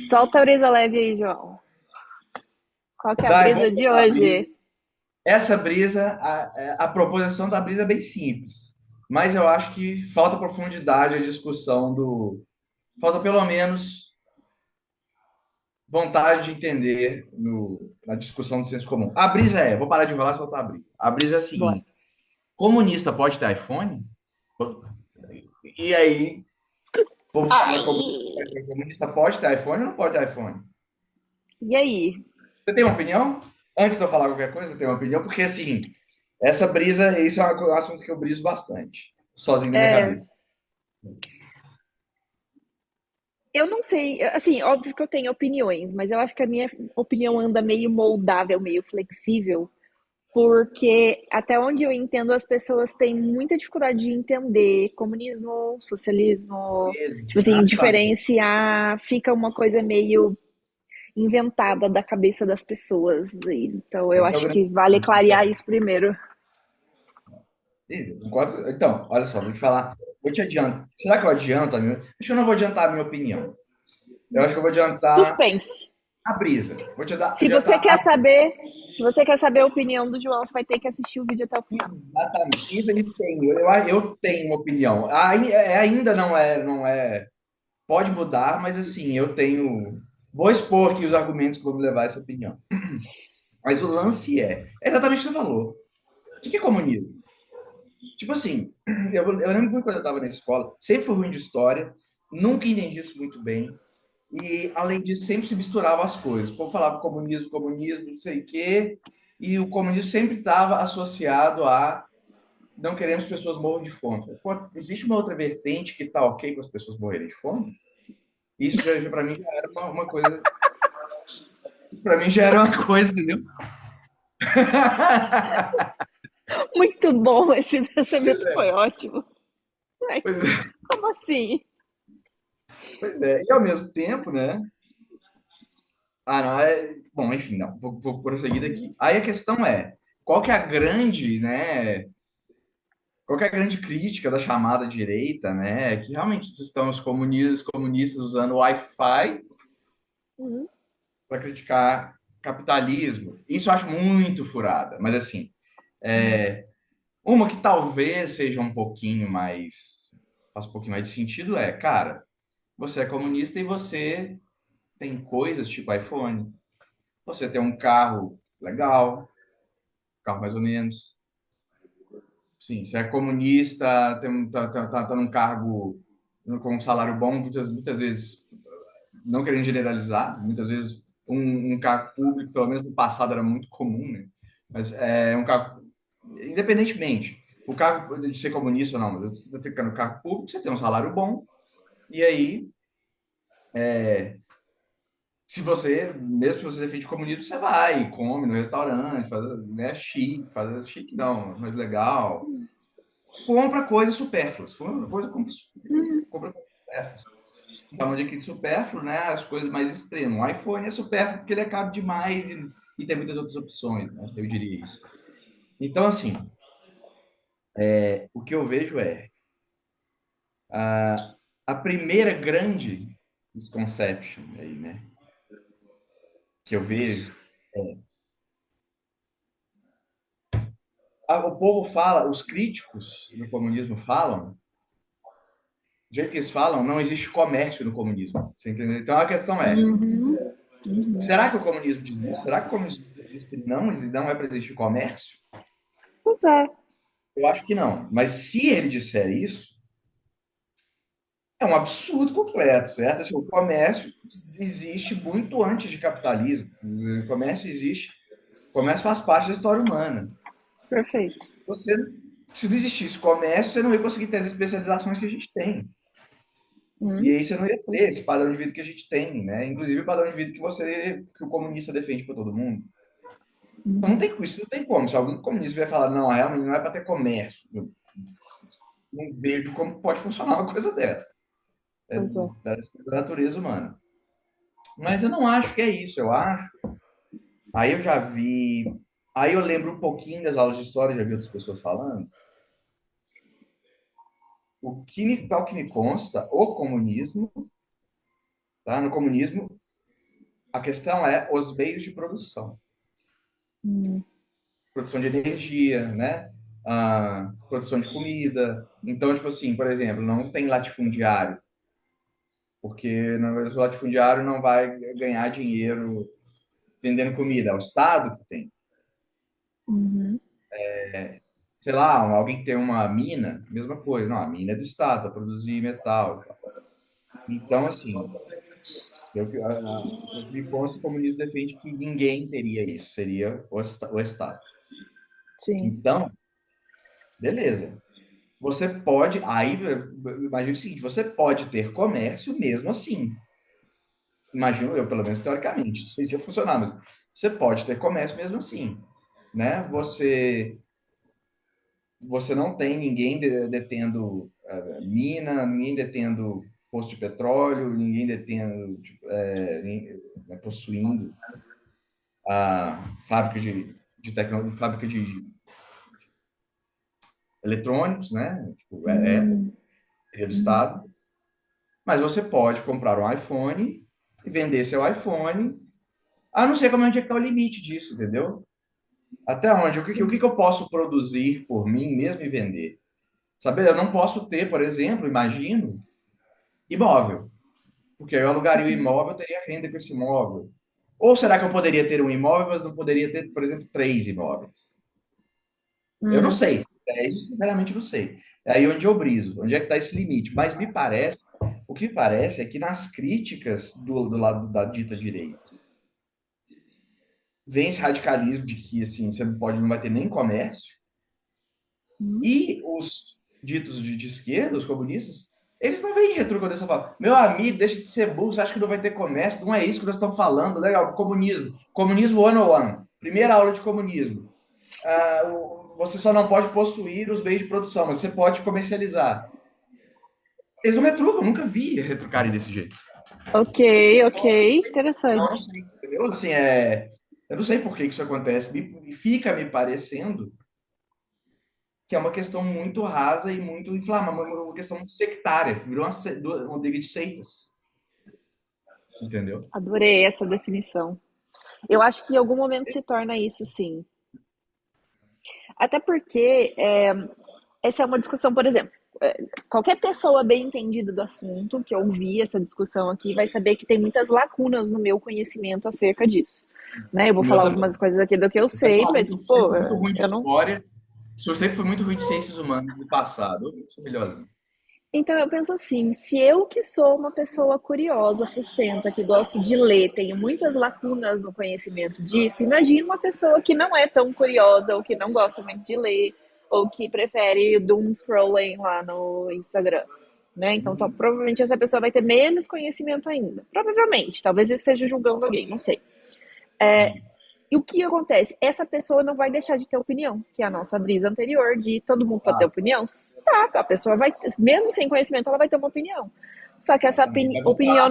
Solta a brisa leve aí, João. Qual que é a Dai, brisa vamos de soltar a brisa. hoje? Essa brisa, a proposição da brisa é bem simples, mas eu acho que falta profundidade à discussão do. Falta pelo menos vontade de entender na discussão do senso comum. A brisa vou parar de enrolar e soltar a brisa. A brisa é a Bora. seguinte: comunista pode ter iPhone? E aí, o povo fala Ai! comunista pode ter iPhone ou não pode ter iPhone? E aí? Você tem uma opinião? Antes de eu falar qualquer coisa, eu tenho uma opinião, porque assim, essa brisa, isso é um assunto que eu briso bastante, sozinho na minha É, cabeça. eu não sei, assim, óbvio que eu tenho opiniões, mas eu acho que a minha opinião anda meio moldável, meio flexível, porque até onde eu entendo, as pessoas têm muita dificuldade de entender comunismo, socialismo, tipo assim, Exatamente. diferenciar, fica uma coisa meio inventada da cabeça das pessoas. Então eu Esse é o acho grande que vale ponto. clarear isso primeiro. Então, olha só, vou te falar. Vou te adiantar. Será que eu adianto a minha? Acho que eu não vou adiantar a minha opinião. Eu acho que eu vou adiantar Suspense. a brisa. Vou te Se você adiantar quer a. saber, se você quer saber a opinião do João, você vai ter que assistir o vídeo até o final. Exatamente. Ele tem, eu tenho uma opinião. Ainda não é. Pode mudar, mas assim, eu tenho. Vou expor aqui os argumentos que vão me levar a essa opinião. Mas o lance é exatamente o que você falou. O que é comunismo? Tipo assim, eu lembro que quando eu estava na escola, sempre fui ruim de história, nunca entendi isso muito bem. E, além disso, sempre se misturava as coisas. O povo falava comunismo, comunismo, não sei o quê. E o comunismo sempre estava associado a não queremos pessoas morram de fome. Pô, existe uma outra vertente que está ok com as pessoas morrerem de fome? Isso já para mim já era uma coisa. Para mim já era uma coisa, entendeu? Muito bom, esse Pois pensamento foi é, ótimo. Mas pois é, como assim? pois é. E ao mesmo tempo, né? Ah, não, bom, enfim, não, vou prosseguir daqui. Aí a questão qual que é a grande, né? Qual que é a grande crítica da chamada direita, né? Que realmente estão os comunistas usando o Wi-Fi Uhum. para criticar capitalismo. Isso eu acho muito furada, mas assim, uma que talvez seja um pouquinho mais, faça um pouquinho mais de sentido cara, você é comunista e você tem coisas tipo iPhone, você tem um carro legal, carro mais ou menos. Sim, você é comunista, tá num cargo com um salário bom, muitas vezes, não querendo generalizar, muitas vezes um cargo público, pelo menos no passado era muito comum, né? Mas é um cargo, independentemente, o cargo de ser comunista ou não, mas você está tendo um cargo público, você tem um salário bom, e aí, se você, mesmo se você defende o comunismo, você vai, come no restaurante, faz, né, chique, faz chique não, mas legal, compra coisas supérfluas, compra coisas supérfluas. Chamam de aqui de supérfluo, né? As coisas mais extremas. O iPhone é supérfluo porque ele é caro demais e tem muitas outras opções, né? Eu diria isso. Então, assim, o que eu vejo a primeira grande misconception aí, né? Que eu vejo. O povo fala, os críticos do comunismo falam, do jeito que eles falam, não existe comércio no comunismo. Você entendeu? Então a questão Uhum. Uhum. será que o comunismo diz isso? Será que o comunismo diz que não é para existir comércio? Pois é. Eu acho que não. Mas se ele disser isso, é um absurdo completo, certo? Assim, o comércio existe muito antes de capitalismo. O comércio existe, o comércio faz parte da história humana. Perfeito. Você, se não existisse comércio, você não ia conseguir ter as especializações que a gente tem. E Uhum. aí você não ia ter esse padrão de vida que a gente tem, né? Inclusive o padrão de vida que o comunista defende para todo mundo. Então não Uhum. tem isso, não tem como. Se algum comunista vier falar, não, realmente não é para ter comércio, eu não vejo como pode funcionar uma coisa dessa. É Pois é. da natureza humana. Mas eu não acho que é isso, eu acho. Aí eu já vi. Aí eu lembro um pouquinho das aulas de história, já vi outras pessoas falando. Ao que me consta, o comunismo, tá? No comunismo, A questão é os meios de produção. Hum, Produção de energia, né? Produção de comida. Então, tipo assim, por exemplo, não tem latifundiário, porque na verdade o latifundiário não vai ganhar dinheiro vendendo comida, é o Estado que tem. uhum, Sei lá, alguém que tem uma mina, mesma coisa. Não, a mina é do Estado, para produzir metal. Então, assim, o que me consta, o comunismo defende que ninguém teria isso, seria o Estado. sim. Então, beleza. Você pode, aí, imagina o seguinte, você pode ter comércio mesmo assim. Imagino eu, pelo menos teoricamente, não sei se ia funcionar, mas você pode ter comércio mesmo assim, né? Você não tem ninguém detendo mina, ninguém detendo posto de petróleo, ninguém detendo, né, possuindo a fábrica de tecnologia, fábrica de eletrônicos, né? Tipo, Hum, seria do uhum. Estado. Mas você pode comprar um iPhone e vender seu iPhone. Ah, não sei como é onde é que está o limite disso, entendeu? Até onde? O que eu posso produzir por mim mesmo e vender? Sabe, eu não posso ter, por exemplo, imagino, imóvel. Porque eu alugaria o imóvel, eu teria renda com esse imóvel. Ou será que eu poderia ter um imóvel, mas não poderia ter, por exemplo, três imóveis? Eu não Hum. sei. Isso, sinceramente, não sei. É aí onde eu briso. Onde é que está esse limite? Mas me parece, o que me parece é que nas críticas do lado da dita direita, vem esse radicalismo de que assim, você não vai ter nem comércio, Hum. e os ditos de esquerda, os comunistas, eles não vêm retrucando quando eles falam, meu amigo, deixa de ser burro, você acha que não vai ter comércio? Não é isso que nós estamos falando, legal, comunismo. Comunismo 101, primeira aula de comunismo. Você só não pode possuir os bens de produção, mas você pode comercializar. Eles não retrucam, nunca vi retrucarem desse jeito. Ok, ok, Então, eu não interessante. sei, entendeu? Assim, eu não sei por que isso acontece. Fica me parecendo que é uma questão muito rasa e muito inflamada, uma questão sectária, virou uma briga de seitas, entendeu? Adorei essa definição. Eu acho que em algum momento se torna isso, sim. Até porque essa é uma discussão, por exemplo, qualquer pessoa bem entendida do assunto que ouvir essa discussão aqui vai saber que tem muitas lacunas no meu conhecimento acerca disso. Né? Eu vou O meu falar também. algumas coisas aqui do que eu Eu até sei, falei que mas, eu sempre pô, fui muito ruim de eu não. história, eu sempre fui muito ruim de ciências humanas no passado. Eu sou melhorzinho. Então eu penso assim, se eu que sou uma pessoa curiosa, fuçenta, que gosto de ler, tenho muitas lacunas no conhecimento disso, imagina uma pessoa que não é tão curiosa, ou que não gosta muito de ler, ou que prefere doom scrolling lá no Instagram. Né? Então, provavelmente essa pessoa vai ter menos conhecimento ainda. Provavelmente, talvez eu esteja julgando alguém, não sei. E o que acontece? Essa pessoa não vai deixar de ter opinião, que é a nossa brisa anterior de todo mundo pode ter Ah, opinião. Tá, a pessoa vai, mesmo sem conhecimento, ela vai ter uma opinião. Só que essa também vai opinião votar.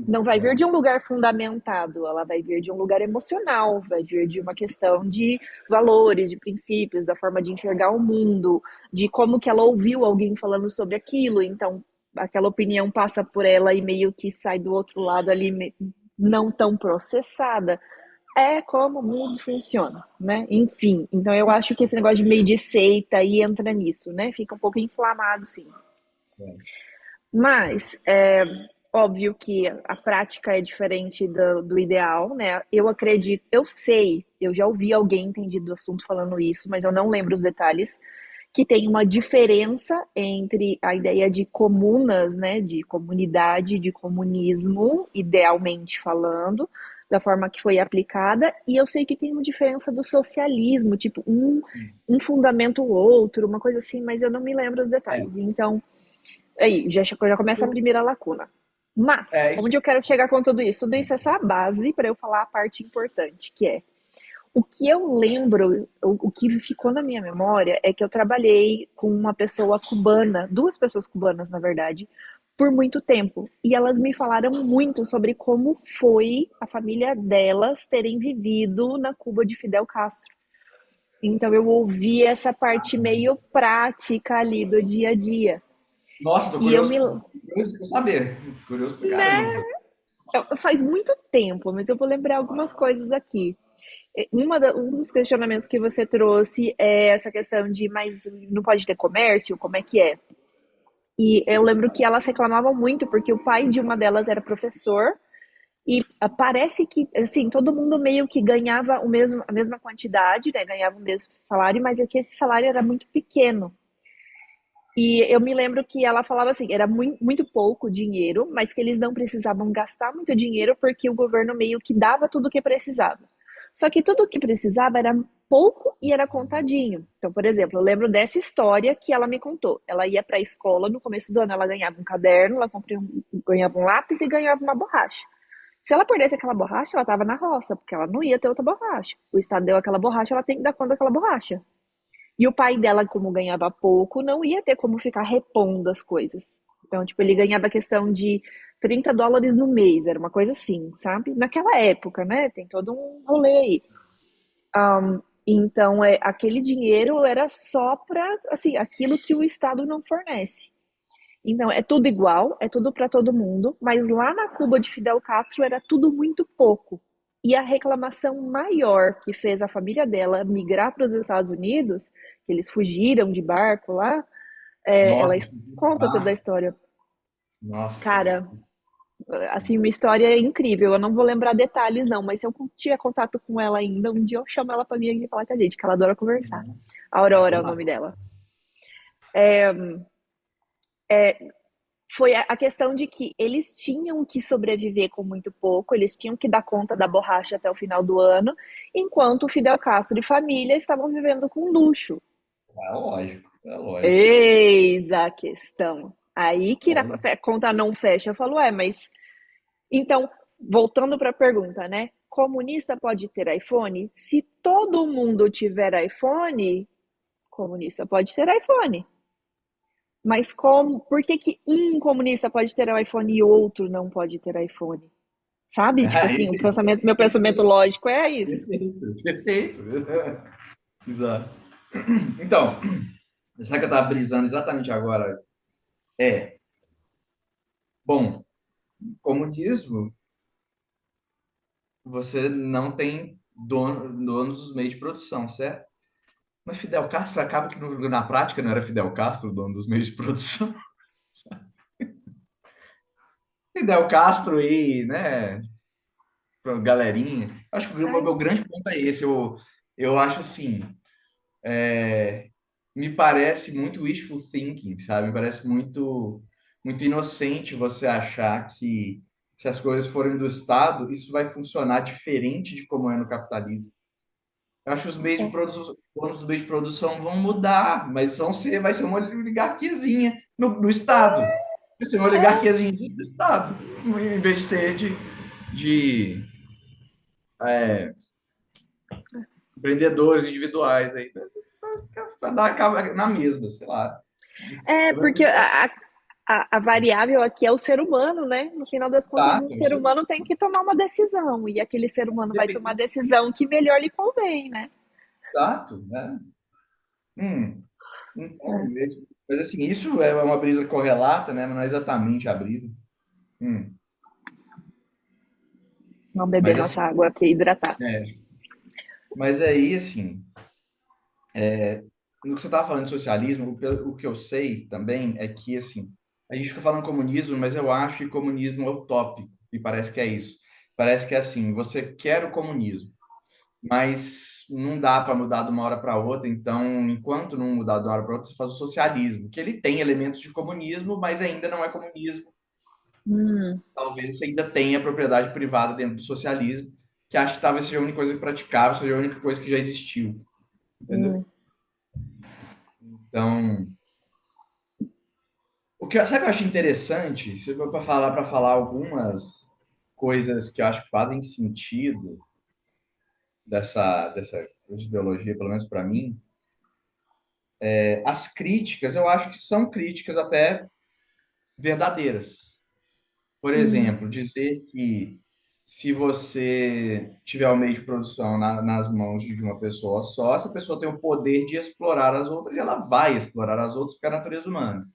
não vai vir de um lugar fundamentado, ela vai vir de um lugar emocional, vai vir de uma questão de valores, de princípios, da forma de enxergar o mundo, de como que ela ouviu alguém falando sobre aquilo, então aquela opinião passa por ela e meio que sai do outro lado ali não tão processada. É como o mundo funciona, né? Enfim, então eu acho que esse negócio de meio de seita aí entra nisso, né? Fica um pouco inflamado, sim. Mas é óbvio que a prática é diferente do ideal, né? Eu acredito, eu sei, eu já ouvi alguém entendido do assunto falando isso, mas eu não lembro os detalhes, que tem uma diferença entre a ideia de comunas, né, de comunidade, de comunismo, idealmente falando, da forma que foi aplicada, e eu sei que tem uma diferença do socialismo, tipo, um fundamento o outro, uma coisa assim, mas eu não me lembro os É, detalhes. Então, aí, já começa a eu, primeira lacuna. Mas, isso, onde eu quero chegar com tudo isso? Tudo isso é só a base para eu falar a parte importante, que é o que eu lembro, o que ficou na minha memória é que eu trabalhei com uma pessoa cubana, duas pessoas cubanas, na verdade, por muito tempo. E elas me falaram muito sobre como foi a família delas terem vivido na Cuba de Fidel Castro. Então eu ouvi essa parte meio prática ali do dia a dia. nossa, tô E eu me. curioso pra saber. Curioso pra Né? caramba. Faz muito tempo, mas eu vou lembrar algumas coisas aqui. Um dos questionamentos que você trouxe é essa questão de, mas não pode ter comércio? Como é que é? E eu lembro que elas reclamavam muito porque o pai de uma delas era professor e parece que, assim, todo mundo meio que ganhava a mesma quantidade, né? Ganhava o mesmo salário, mas é que esse salário era muito pequeno. E eu me lembro que ela falava assim, era muito, muito pouco dinheiro, mas que eles não precisavam gastar muito dinheiro porque o governo meio que dava tudo o que precisava. Só que tudo o que precisava era pouco e era contadinho. Então, por exemplo, eu lembro dessa história que ela me contou. Ela ia para a escola, no começo do ano ela ganhava um caderno, ganhava um lápis e ganhava uma borracha. Se ela perdesse aquela borracha, ela estava na roça, porque ela não ia ter outra borracha. O Estado deu aquela borracha, ela tem que dar conta daquela borracha. E o pai dela, como ganhava pouco, não ia ter como ficar repondo as coisas. Então, tipo, ele ganhava questão de US$ 30 no mês, era uma coisa assim, sabe? Naquela época, né? Tem todo um rolê aí. Então, aquele dinheiro era só para, assim, aquilo que o Estado não fornece. Então, é tudo igual, é tudo para todo mundo, mas lá na Cuba de Fidel Castro era tudo muito pouco. E a reclamação maior que fez a família dela migrar para os Estados Unidos, que eles fugiram de barco lá, ela Nossa, conta toda a ah, história. nossa. Cara, assim, uma história incrível. Eu não vou lembrar detalhes, não, mas se eu tiver contato com ela ainda, um dia eu chamo ela para vir aqui falar com a gente, que ela adora conversar. Aurora é o nome dela. Foi a questão de que eles tinham que sobreviver com muito pouco, eles tinham que dar conta da borracha até o final do ano, enquanto o Fidel Castro e família estavam vivendo com luxo. É lógico, é lógico. Eis a questão. Aí que a Lógico. conta não fecha. Eu falo, mas então, voltando para a pergunta, né? Comunista pode ter iPhone? Se todo mundo tiver iPhone, comunista pode ter iPhone. Mas como, por que que um comunista pode ter um iPhone e outro não pode ter iPhone? Sabe? Tipo É assim, isso. meu pensamento lógico é isso. Perfeito, perfeito. Exato. Então, sabe que eu estava brisando exatamente agora? É, bom, comunismo, você não tem donos dos meios de produção, certo? Mas Fidel Castro acaba que na prática não era Fidel Castro o dono dos meios de produção. Fidel Castro e, né, galerinha. Acho que o Ai, meu grande ponto é esse. Eu acho assim, me parece muito wishful thinking, sabe? Me parece muito inocente você achar que se as coisas forem do Estado, isso vai funcionar diferente de como é no capitalismo. Eu acho que os meios de é, produção, os meios de produção vão mudar, mas vai ser uma oligarquiazinha no Estado. Vai ser uma é, oligarquiazinha do Estado, em vez de ser de empreendedores individuais aí. Vai dar acaba na mesma, sei lá. porque a variável aqui é o ser humano, né? No final das contas, Tá, um ser humano tem que tomar uma decisão, e aquele ser humano vai tomar a depende. decisão que melhor lhe convém, né? Exato, né? Hum, então, mas assim, isso é uma brisa correlata, né? Mas não é exatamente a brisa. Hum, Vamos beber mas assim, nossa água aqui, hidratar. é, mas aí, assim, no que você estava falando de socialismo, o que eu sei também é que, assim, a gente fica falando comunismo, mas eu acho que comunismo é utópico, e parece que é isso. Parece que é assim, você quer o comunismo, mas não dá para mudar de uma hora para outra, então, enquanto não mudar de uma hora para outra, você faz o socialismo, que ele tem elementos de comunismo, mas ainda não é comunismo. Hum, Talvez você ainda tenha propriedade privada dentro do socialismo, que acho que talvez seja a única coisa praticável, seja a única coisa que já existiu, entendeu? hum. Então, sabe o que eu acho interessante? Se for para falar algumas coisas que eu acho que fazem sentido dessa ideologia, pelo menos para mim, as críticas, eu acho que são críticas até verdadeiras. Por Hum, exemplo, dizer que se você tiver o meio de produção nas mãos de uma pessoa só, essa pessoa tem o poder de explorar as outras e ela vai explorar as outras porque é a natureza humana.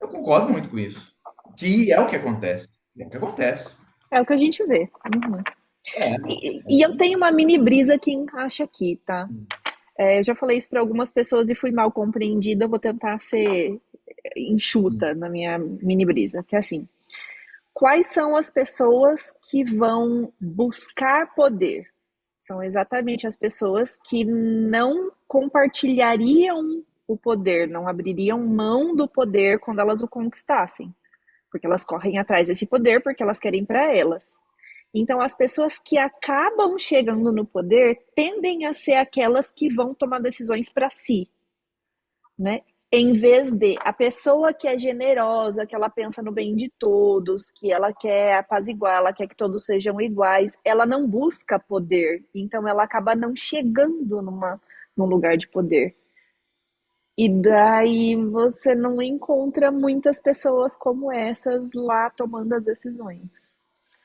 Eu concordo muito com isso. Que é o que acontece. É o que acontece. É o que a gente vê. Uhum. É. E eu tenho uma mini brisa que encaixa aqui, tá? Eu já falei isso para algumas pessoas e fui mal compreendida. Eu vou tentar ser enxuta na minha mini brisa, que é assim: quais são as pessoas que vão buscar poder? São exatamente as pessoas que não compartilhariam o poder, não abririam mão do poder quando elas o conquistassem, porque elas correm atrás desse poder porque elas querem para elas. Então, as pessoas que acabam chegando no poder tendem a ser aquelas que vão tomar decisões para si, né? Em vez de a pessoa que é generosa, que ela pensa no bem de todos, que ela quer apaziguar, ela quer que todos sejam iguais, ela não busca poder, então ela acaba não chegando num lugar de poder. E daí você não encontra muitas pessoas como essas lá tomando as decisões.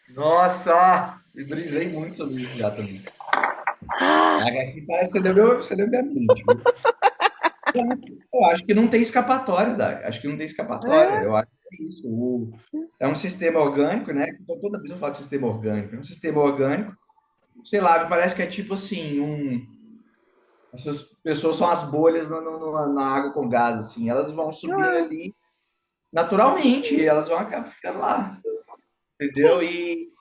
Nossa, eu brisei muito sobre isso já também. Ah, Aqui parece que você deu minha mente, viu? Eu acho que não tem escapatória, Dag. Acho que não tem escapatória. é, Eu acho que é isso. É um sistema orgânico, né? Toda vez eu falo de sistema orgânico. É um sistema orgânico. Sei lá, me parece que é tipo assim, essas pessoas são as bolhas na água com gás, assim. Elas vão subindo ah, ali naturalmente, elas vão acabar ficando lá, entendeu? sim. E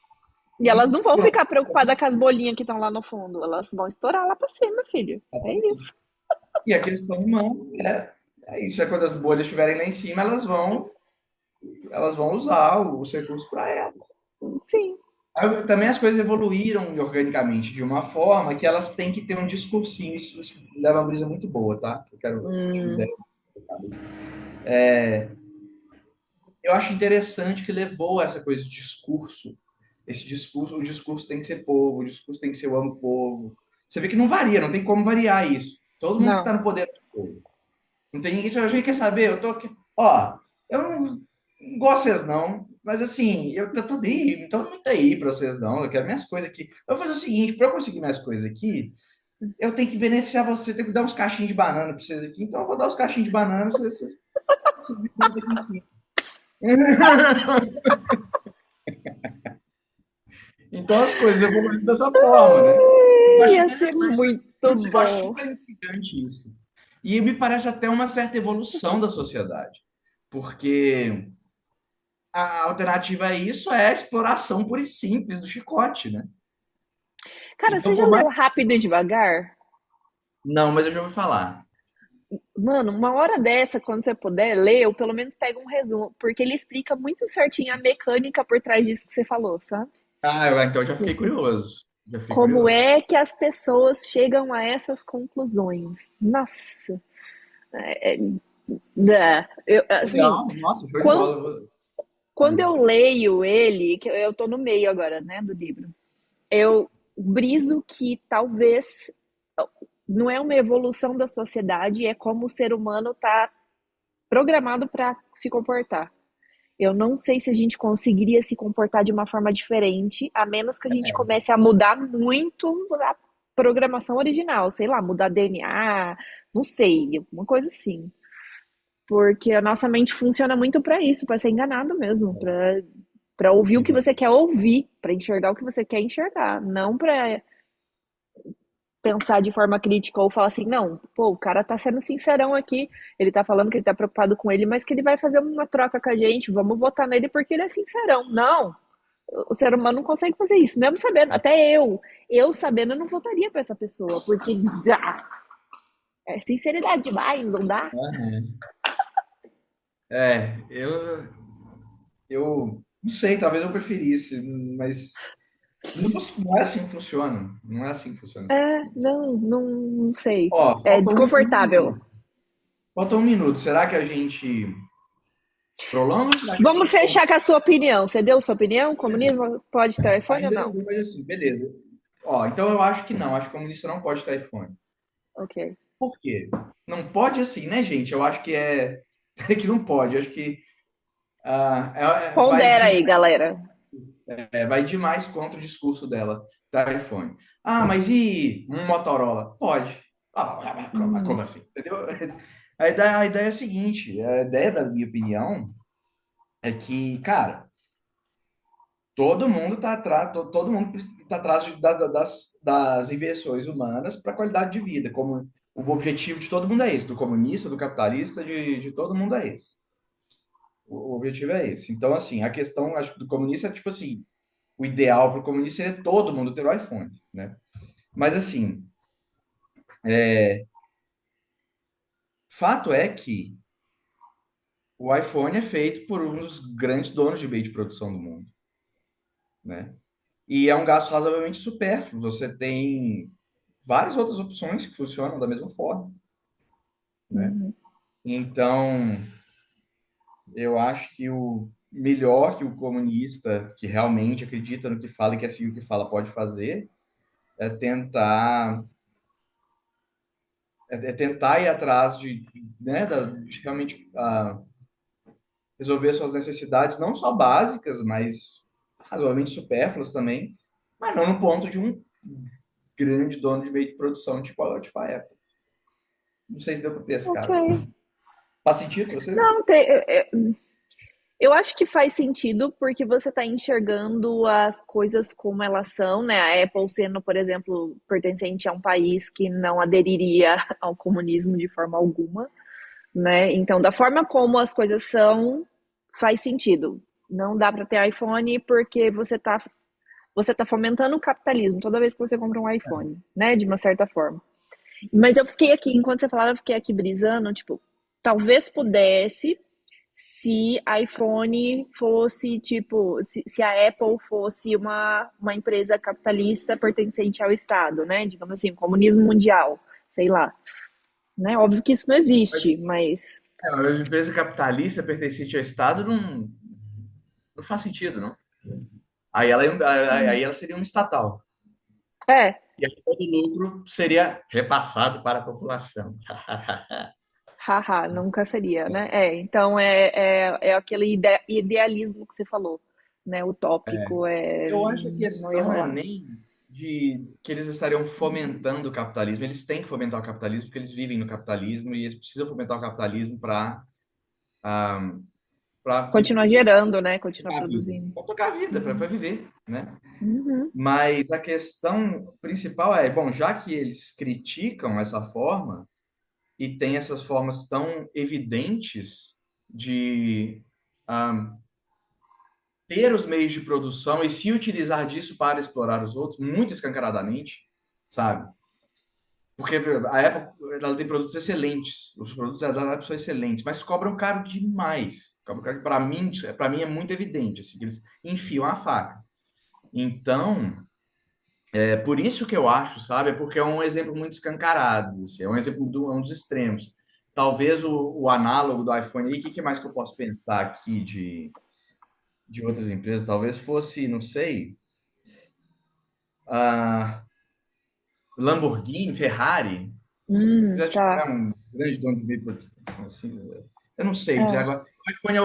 E elas não vão pronto. ficar preocupadas com as bolinhas que estão lá no fundo. Elas vão estourar lá pra cima, filho. É isso. E a questão humana é isso, é quando as bolhas estiverem lá em cima, elas vão usar os recursos para elas. Sim. Também as coisas evoluíram organicamente de uma forma que elas têm que ter um discursinho. Isso leva uma brisa muito boa, tá? Eu quero te dar Hum, eu acho interessante que levou essa coisa de discurso. Esse discurso, o discurso tem que ser povo, o discurso tem que ser eu amo o povo. Você vê que não varia, não tem como variar isso. Todo mundo que está não. no poder é o povo. Não tem ninguém que a gente quer saber, eu tô aqui. Ó, eu não gosto de vocês não, mas assim, eu tô tudo aí, então não tá aí para vocês não, eu quero minhas coisas aqui. Eu vou fazer o seguinte, para eu conseguir minhas coisas aqui, eu tenho que beneficiar você, tenho que dar uns cachinhos de banana para vocês aqui, então eu vou dar os cachinhos de banana, vocês me mandam aqui em cima. Então as coisas evoluem dessa forma, né? Eu acho Ia ser interessante, muito eu acho bom. super intrigante isso. E me parece até uma certa evolução da sociedade, porque a alternativa a isso é a exploração pura e simples do chicote, né? Cara, Então, você já por mais. leu Rápido e Devagar? Não, mas eu já ouvi falar. Mano, uma hora dessa, quando você puder ler, ou pelo menos pega um resumo, porque ele explica muito certinho a mecânica por trás disso que você falou, sabe? Ah, então eu já fiquei curioso. Já fiquei Como curioso. é que as pessoas chegam a essas conclusões? Nossa, assim, Legal, nossa, show de quando, bola. quando eu leio ele, que eu tô no meio agora, né, do livro, eu briso que talvez não é uma evolução da sociedade, é como o ser humano está programado para se comportar. Eu não sei se a gente conseguiria se comportar de uma forma diferente, a menos que a gente comece a mudar muito a programação original, sei lá, mudar DNA, não sei, uma coisa assim. Porque a nossa mente funciona muito para isso, para ser enganado mesmo, para ouvir o que você quer ouvir, para enxergar o que você quer enxergar, não para pensar de forma crítica ou falar assim, não, pô, o cara tá sendo sincerão aqui, ele tá falando que ele tá preocupado com ele, mas que ele vai fazer uma troca com a gente, vamos votar nele porque ele é sincerão. Não, o ser humano não consegue fazer isso, mesmo sabendo, até eu sabendo, eu não votaria pra essa pessoa, porque é sinceridade demais, não dá? Aham. É, eu não sei, talvez eu preferisse, mas não é assim que funciona. Não é assim que funciona. Não sei. Ó, É falta um desconfortável. minuto. Falta um minuto. Será que a gente prolonga ou será que a Vamos gente fechar com a sua opinião. Você deu sua opinião? Comunismo pode ter iPhone ou ainda não não? deu, mas assim, beleza. Ó, então eu acho que não. Acho que o comunista não pode ter iPhone. Ok. Por quê? Não pode assim, né, gente? Eu acho que é que não pode. Eu acho que Pondera aí, galera. vai demais contra o discurso dela, da iPhone. Ah, mas e um Motorola? Pode. Como Hum. assim? Entendeu? A ideia é a seguinte: a ideia, da minha opinião, é que, cara, todo mundo está atrás, todo mundo está atrás das invenções humanas para a qualidade de vida, como o objetivo de todo mundo é esse, do comunista, do capitalista, de todo mundo é esse. O objetivo é esse. Então, assim, a questão, acho que do comunista é tipo assim, o ideal para o comunista seria todo mundo ter o iPhone, né? Mas, assim, fato é que o iPhone é feito por um dos grandes donos de meio de produção do mundo, né? E é um gasto razoavelmente supérfluo. Você tem várias outras opções que funcionam da mesma forma, né? Uhum. Então, eu acho que o melhor que o comunista, que realmente acredita no que fala e quer seguir o que fala, pode fazer, é tentar tentar ir atrás né, de realmente resolver suas necessidades, não só básicas, mas razoavelmente supérfluas também, mas não no ponto de um grande dono de meio de produção, tipo a Apple. Não sei se deu para Ok. pescar. Faz sentido para você? Não, eu acho que faz sentido porque você está enxergando as coisas como elas são, né? A Apple sendo, por exemplo, pertencente a um país que não aderiria ao comunismo de forma alguma, né? Então, da forma como as coisas são, faz sentido. Não dá para ter iPhone porque você tá fomentando o capitalismo toda vez que você compra um iPhone, né? De uma certa forma. Mas eu fiquei aqui, enquanto você falava, eu fiquei aqui brisando, tipo, talvez pudesse se a iPhone fosse, tipo, se a Apple fosse uma empresa capitalista pertencente ao Estado, né? Digamos assim, comunismo mundial, sei lá. Né? Óbvio que isso não Mas existe, mas. a empresa capitalista pertencente ao Estado não faz sentido, não. Aí ela seria uma estatal. É, E aí todo lucro seria repassado para a população. haha, nunca seria, né? Então é aquele idealismo que você falou, né? Utópico, Eu acho que a não ia questão não é rolar. nem de que eles estariam fomentando o capitalismo. Eles têm que fomentar o capitalismo porque eles vivem no capitalismo e eles precisam fomentar o capitalismo para Continuar gerando, né? Continuar tocar a vida, produzindo. para tocar a vida, para Uhum. viver, né? Uhum. Mas a questão principal é, bom, já que eles criticam essa forma e tem essas formas tão evidentes de ah, ter os meios de produção e se utilizar disso para explorar os outros, muito escancaradamente, sabe? Porque a Apple, ela tem produtos excelentes, os produtos da Apple são excelentes, mas cobram caro demais. Cobram caro, para mim é muito evidente, assim, que eles enfiam a faca. Então, é por isso que eu acho, sabe? É porque é um exemplo muito escancarado, assim, é um exemplo é um dos extremos. Talvez o análogo do iPhone, e o que mais que eu posso pensar aqui de outras empresas? Talvez fosse, não sei, a Lamborghini, Ferrari, já Tá. tiveram um grande dono de veículo, assim, eu não sei dizer É. agora. O iPhone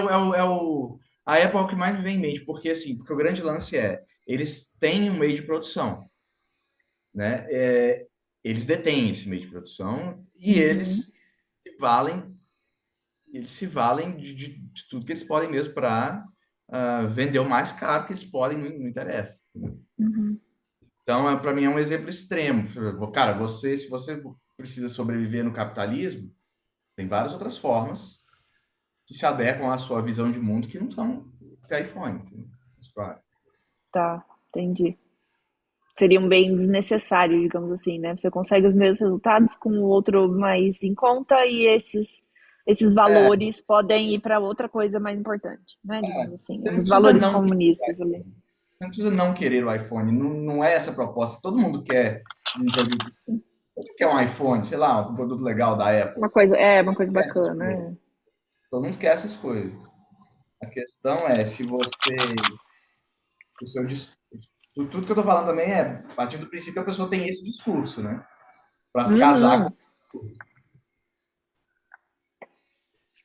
a Apple é o que mais me vem em mente, porque assim, porque o grande lance é, eles têm um meio de produção, né? Eles detêm esse meio de produção e Uhum. valem, eles se valem de tudo que eles podem mesmo para vender o mais caro que eles podem, não interessa. Uhum. Então, para mim, é um exemplo extremo. Cara, se você precisa sobreviver no capitalismo, tem várias outras formas que se adequam à sua visão de mundo que não são de iPhone. Entendeu? Claro. Tá, entendi. Seria um bem desnecessário, digamos assim, né? Você consegue os mesmos resultados com o outro mais em conta e esses É, valores podem ir para outra coisa mais importante, né? Digamos assim, você não os precisa valores não querer o comunistas ali. iPhone. Você não precisa não querer o iPhone. Não, não é essa a proposta. Todo mundo quer um produto. Você quer um iPhone, sei lá, um produto legal da Apple. Uma coisa Quer essas bacana, coisas. né? Todo mundo quer essas coisas. A questão é se o seu tudo que eu tô falando também é a partir do princípio que a pessoa tem esse discurso, né? Para casar com. Uhum.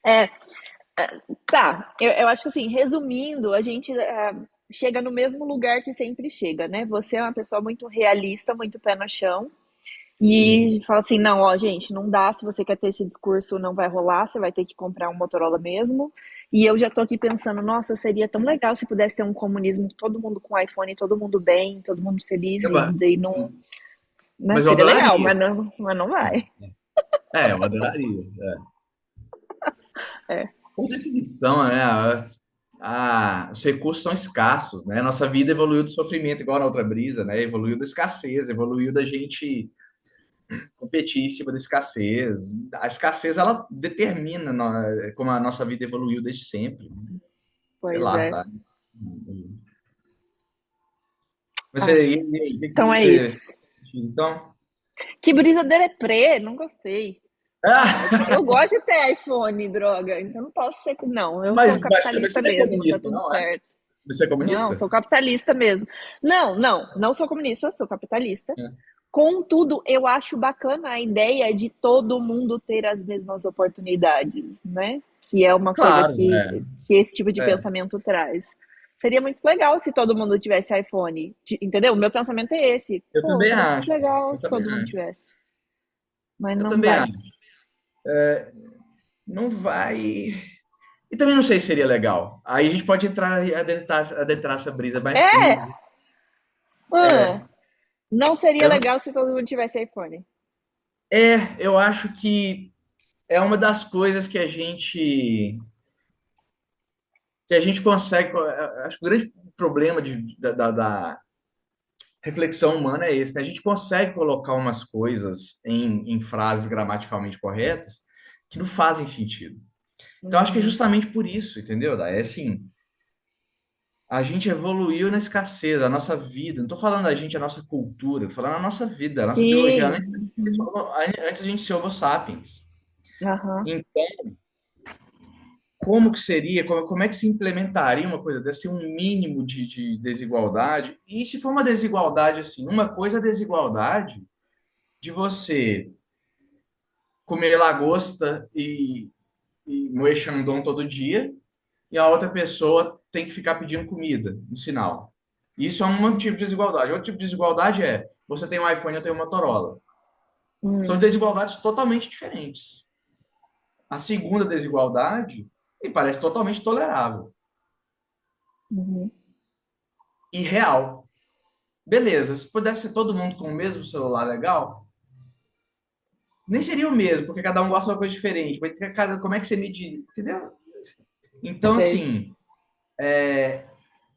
É, tá. Eu acho que assim, resumindo, a gente chega no mesmo lugar que sempre chega, né? Você é uma pessoa muito realista, muito pé no chão. Sim. E fala assim, não, ó, gente, não dá, se você quer ter esse discurso, não vai rolar, você vai ter que comprar um Motorola mesmo. E eu já tô aqui pensando, nossa, seria tão legal se pudesse ter um comunismo, todo mundo com iPhone, todo mundo bem, todo mundo feliz, e Eu- daí não, né? mas eu Seria legal, adoraria. mas não vai. Eu adoraria. É, Por definição, né? Os recursos são escassos, né? Nossa vida evoluiu do sofrimento, igual na outra brisa, né? Evoluiu da escassez, evoluiu da gente competir em cima da escassez. A escassez, ela determina como a nossa vida evoluiu desde sempre. Sei pois lá, é. tá? Mas Ai, e aí, o que que então é você... isso. Então... Que brisa deprê, não gostei. Não, eu Ah, gosto de ter iPhone, droga. Então não posso ser. Não, eu sou mas capitalista você não é mesmo, tá comunista, tudo não é? certo. Você é Não, comunista? sou capitalista mesmo. Não sou comunista, sou capitalista. É. Contudo, eu acho bacana a ideia de todo mundo ter as mesmas oportunidades, né? Que é uma coisa Claro, que esse tipo de é. pensamento traz. Seria muito legal se todo mundo tivesse iPhone, entendeu? O meu pensamento é esse. Eu Pô, também seria muito acho. legal Eu se também todo mundo acho. tivesse. Mas Eu não também vai. acho. Não vai. E também não sei se seria legal. Aí a gente pode entrar e adentrar essa brisa mais É! fundo. Ah, É, não seria eu não, legal se todo mundo tivesse iPhone. eu acho que é uma das coisas que a gente consegue. Acho que o grande problema da reflexão humana é esse, né? A gente consegue colocar umas coisas em frases gramaticalmente corretas que não fazem sentido. Então, acho que é Uhum. justamente por isso, entendeu? É assim, a gente evoluiu na escassez, a nossa vida. Não estou falando a gente, a nossa cultura, estou falando a nossa vida, a nossa biologia, Sim. Uhum. antes a gente ser Homo sapiens. Aham. Então, como que seria, como é que se implementaria uma coisa dessa, um mínimo de desigualdade? E se for uma desigualdade assim, uma coisa é a desigualdade de você comer lagosta e moer Xandão todo dia, e a outra pessoa tem que ficar pedindo comida no sinal. Isso é um tipo de desigualdade. Outro tipo de desigualdade é você tem um iPhone, eu tenho um Motorola. São Hum. desigualdades totalmente diferentes. A segunda desigualdade me parece totalmente tolerável Uhum. e real. Beleza, se pudesse ser todo mundo com o mesmo celular legal, nem seria o mesmo, porque cada um gosta de uma coisa diferente. Mas como é que você medir? Entendeu? Então, Sei. assim,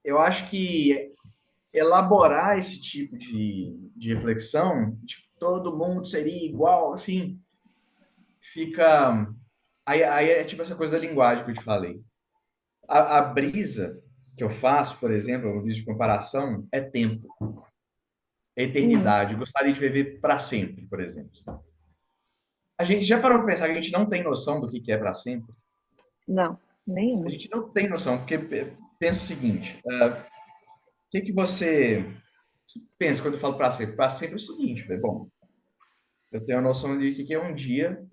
eu acho que elaborar esse tipo de reflexão, de que todo mundo seria igual, assim, fica. Aí é tipo essa coisa da linguagem que eu te falei. A brisa que eu faço, por exemplo, uma brisa de comparação, é tempo, é Hum. eternidade. Eu gostaria de viver para sempre, por exemplo. A gente já parou para pensar que a gente não tem noção do que é para sempre? Não, A nenhuma. gente não tem noção, porque pensa o seguinte: o que você pensa quando eu falo para sempre? Para sempre é o seguinte, velho. Bom, eu tenho a noção de que é um dia,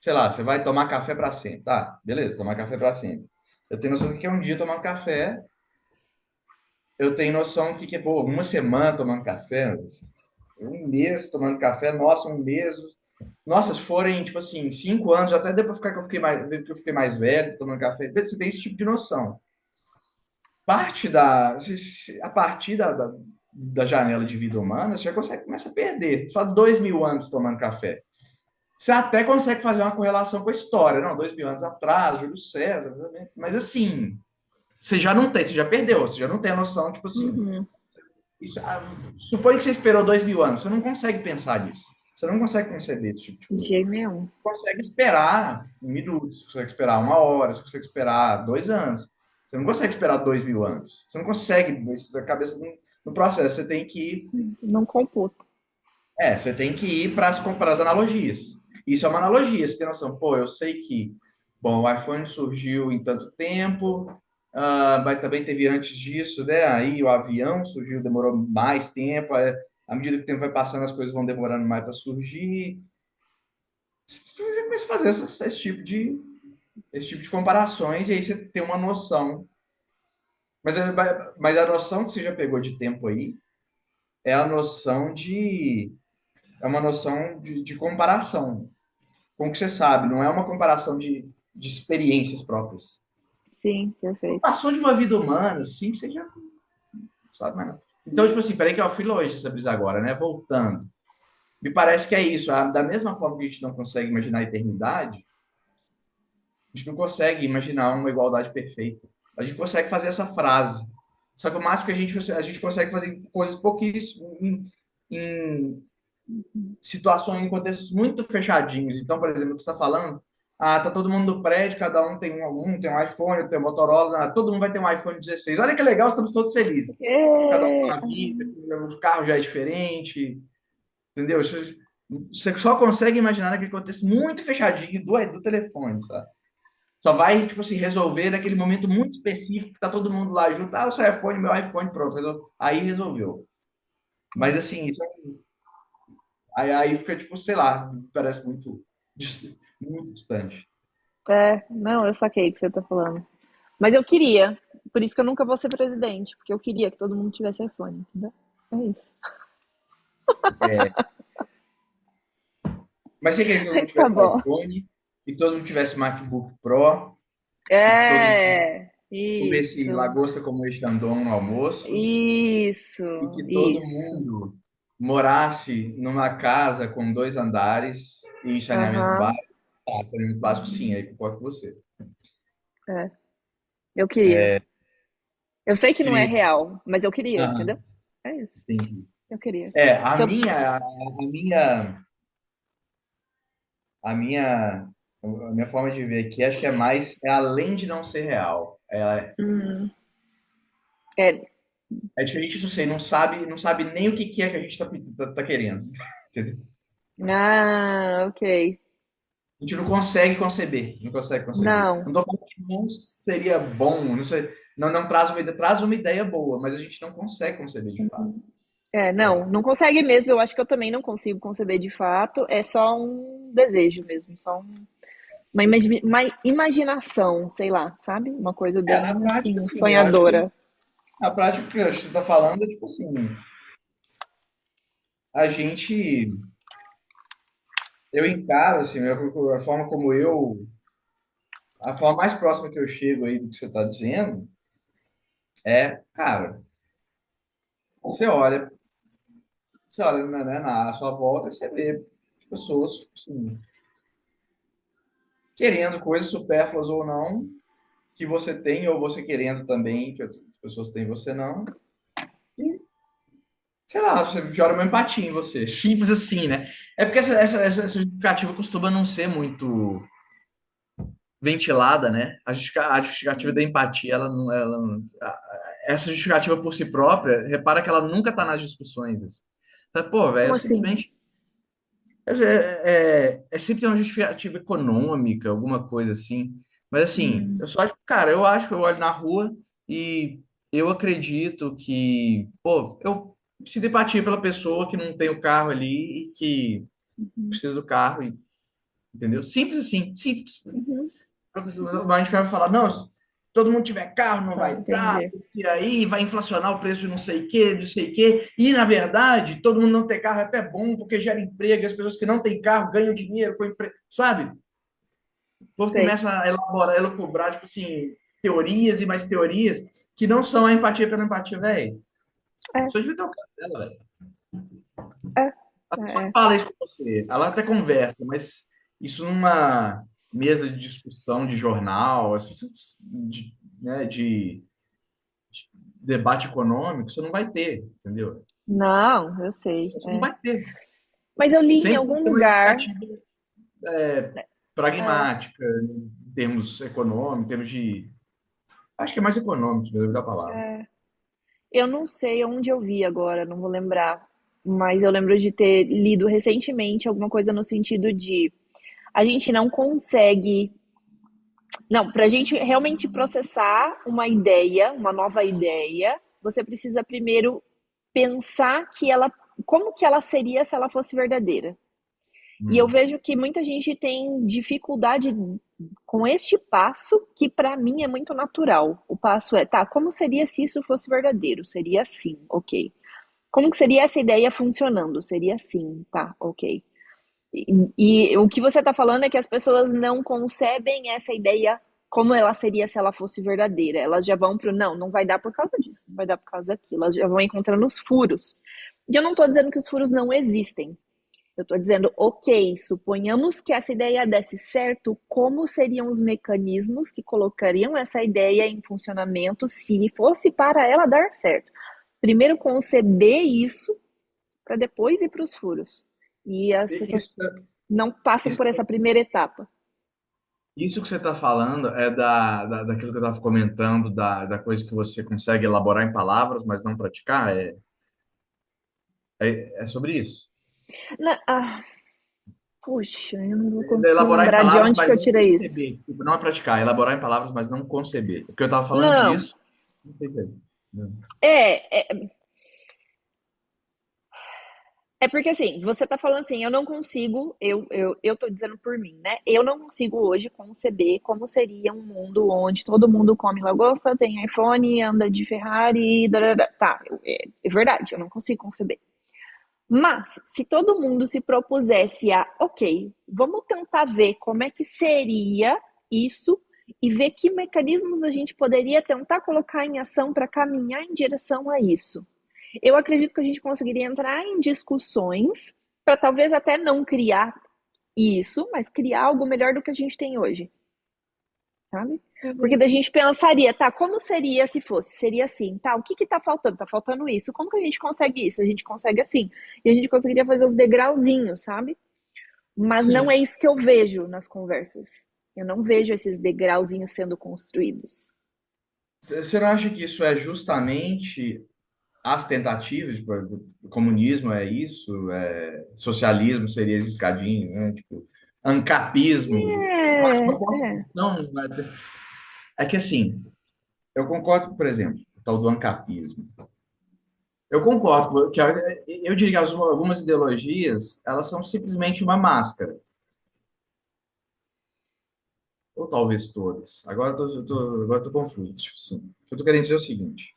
sei lá, você vai tomar café para sempre. Tá, beleza, tomar café para sempre. Eu tenho noção de que é um dia tomando café. Eu tenho noção de que é, pô, uma semana tomando café, um mês tomando café, nossa, um mês. Nossa, se forem, tipo assim, 5 anos, até depois ficar que eu fiquei mais velho, tomando café, você tem esse tipo de noção. A partir da janela de vida humana, você já consegue começa a perder. Só 2.000 anos tomando café. Você até consegue fazer uma correlação com a história. Não, 2.000 anos atrás, Júlio César, mas assim, você já não tem, você já perdeu, você já não tem a noção, tipo assim, Uhum. suponha que você esperou 2.000 anos, você não consegue pensar nisso. Você não consegue conceber esse tipo de De coisa. jeito nenhum. Você consegue esperar minutos, você consegue esperar uma hora, você consegue esperar 2 anos. Você não consegue esperar 2.000 anos. Você não consegue, isso da cabeça no processo. Você tem que ir, Não computa. você tem que ir para as analogias. Isso é uma analogia, você tem noção. Pô, eu sei que, bom, o iPhone surgiu em tanto tempo, mas também teve antes disso, né? Aí o avião surgiu, demorou mais tempo. À medida que o tempo vai passando, as coisas vão demorando mais para surgir. Você começa a fazer esse tipo de comparações e aí você tem uma noção. Mas a noção que você já pegou de tempo aí é a noção de. É uma noção de comparação com o que você sabe, não é uma comparação de experiências próprias. sim, perfeito. Passou de uma vida humana, assim, você já não sabe mais nada. Então, tipo assim, peraí que eu fui longe dessa brisa agora, né? Voltando. Me parece que é isso. Da mesma forma que a gente não consegue imaginar a eternidade, a gente não consegue imaginar uma igualdade perfeita. A gente consegue fazer essa frase. Só que o máximo que a gente consegue fazer coisas pouquíssimas em situações, em contextos muito fechadinhos. Então, por exemplo, o que você está falando, tá todo mundo no prédio, cada um tem um iPhone, tem um Motorola, todo mundo vai ter um iPhone 16. Olha que legal, estamos todos felizes. Cada um É, na vida, o carro já é diferente, entendeu? Você só consegue imaginar naquele contexto muito fechadinho do telefone, sabe? Só vai, tipo assim, resolver naquele momento muito específico que tá todo mundo lá junto. O seu iPhone, meu iPhone, pronto. Aí resolveu. Mas assim, aí fica, tipo, sei lá, parece muito distante. não, eu saquei o que você tá falando. Mas eu queria, por isso que eu nunca vou ser presidente, porque eu queria que todo mundo tivesse iPhone, entendeu? É isso. É, mas você queria que todo mundo Mas tá tivesse bom. iPhone, e todo mundo tivesse MacBook Pro, e que todo mundo É, comesse isso, lagosta como Xandão no almoço, e isso, que todo isso. mundo morasse numa casa com 2 andares e saneamento Aham, básico. Saneamento básico, sim, aí concordo com você. é, eu queria. Eu sei que não é Queria. real, mas eu queria, entendeu? Aham, É isso, entendi. eu queria. É, Se eu... a minha, a minha forma de ver aqui, acho que além de não ser real. Hum, é, É de que a gente, não sei, não sabe nem o que é que a gente tá querendo. Entendeu? ok. A gente não consegue conceber, não consegue conceber. Não, Não estou falando que não seria bom, não sei, não traz uma ideia boa, mas a gente não consegue conceber de fato. não, não consegue mesmo. Eu acho que eu também não consigo conceber de fato. É só um desejo mesmo, só uma imaginação, sei lá, sabe? Uma coisa Na bem prática, assim, sim, eu acho que sonhadora. na prática o que você está falando é tipo assim, a gente, eu encaro assim, a forma como a forma mais próxima que eu chego aí do que você está dizendo cara, você olha, né, na sua volta e você vê pessoas assim, querendo coisas supérfluas ou não, que você tem, ou você querendo também, que as pessoas têm e você não. E, sei lá, você gera uma empatia em você. Simples assim, né? É porque essa justificativa costuma não ser muito ventilada, né? A justificativa da empatia, essa justificativa por si própria, repara que ela nunca está nas discussões. Assim. Pô, Como velho, assim? simplesmente. É sempre uma justificativa econômica, alguma coisa assim. Mas assim, Hum, eu só acho, cara, eu olho na rua e eu acredito que, pô, eu sinto empatia pela pessoa que não tem o carro ali e que precisa do carro, entendeu? Simples assim, simples. uhum. A gente vai falar, não, se todo mundo tiver carro, não Tá, vai dar, entendi. porque aí vai inflacionar o preço de não sei o quê, de não sei o quê. E, na verdade, todo mundo não ter carro é até bom, porque gera emprego, e as pessoas que não têm carro ganham dinheiro com emprego, sabe? O povo Sei. começa a elaborar, elocubrar, tipo assim, teorias e mais teorias que não são a empatia pela empatia, velho. É, Só devia ter o carro dela, velho. é, A pessoa é. fala isso com você, ela até conversa, mas isso numa mesa de discussão de jornal, assim, né, de debate econômico, você não vai ter, entendeu? Não, eu sei. Você não É. vai ter. Mas eu li em Sempre algum tem uma lugar. justificativa É, pragmática, em termos econômicos, em termos de. Acho que é mais econômico, mesmo da palavra. eu não sei onde eu vi agora, não vou lembrar. Mas eu lembro de ter lido recentemente alguma coisa no sentido de a gente não consegue. Não, para a gente realmente processar uma ideia, uma nova ideia, você precisa primeiro pensar que ela, como que ela seria se ela fosse verdadeira. E eu Hum. vejo que muita gente tem dificuldade com este passo, que para mim é muito natural. O passo é, tá, como seria se isso fosse verdadeiro? Seria assim, ok. Como que seria essa ideia funcionando? Seria assim, tá, ok. E o que você está falando é que as pessoas não concebem essa ideia como ela seria se ela fosse verdadeira. Elas já vão pro não, não vai dar por causa disso, não vai dar por causa daquilo. Elas já vão encontrando os furos. E eu não estou dizendo que os furos não existem. Eu estou dizendo, ok, suponhamos que essa ideia desse certo, como seriam os mecanismos que colocariam essa ideia em funcionamento se fosse para ela dar certo? Primeiro conceber isso para depois ir para os furos. E as pessoas Isso, não passem isso, por essa primeira etapa. isso que você está falando é daquilo que eu estava comentando, da coisa que você consegue elaborar em palavras, mas não praticar? É sobre isso. Puxa, eu não vou conseguir Elaborar em lembrar de palavras, onde que mas eu não tirei isso. conceber. Tipo, não é praticar, é elaborar em palavras, mas não conceber. Porque eu estava falando Não, disso. Não sei se é. é, é porque assim, você tá falando assim, eu não consigo, eu tô dizendo por mim, né? Eu não consigo hoje conceber como seria um mundo onde todo mundo come lagosta, tem iPhone, anda de Ferrari, darará. Tá, é verdade, eu não consigo conceber. Mas, se todo mundo se propusesse a, ok, vamos tentar ver como é que seria isso e ver que mecanismos a gente poderia tentar colocar em ação para caminhar em direção a isso. Eu acredito que a gente conseguiria entrar em discussões para talvez até não criar isso, mas criar algo melhor do que a gente tem hoje, sabe? Porque da gente pensaria, tá, como seria se fosse? Seria assim, tá, o que que tá faltando? Tá faltando isso. Como que a gente consegue isso? A gente consegue assim. E a gente conseguiria fazer os degrauzinhos, sabe? Mas não é Sim. isso que eu vejo nas conversas. Eu não vejo esses degrauzinhos sendo construídos. Você não acha que isso é justamente as tentativas? Tipo, o comunismo é isso, socialismo seria esse escadinho, né? Tipo, ancapismo. As propostas É. não. É que assim, eu concordo, por exemplo, o tal do ancapismo. Eu concordo que eu diria que algumas ideologias elas são simplesmente uma máscara, ou talvez todas. Agora eu tô confuso. Tipo assim, o que eu tô querendo dizer é o seguinte: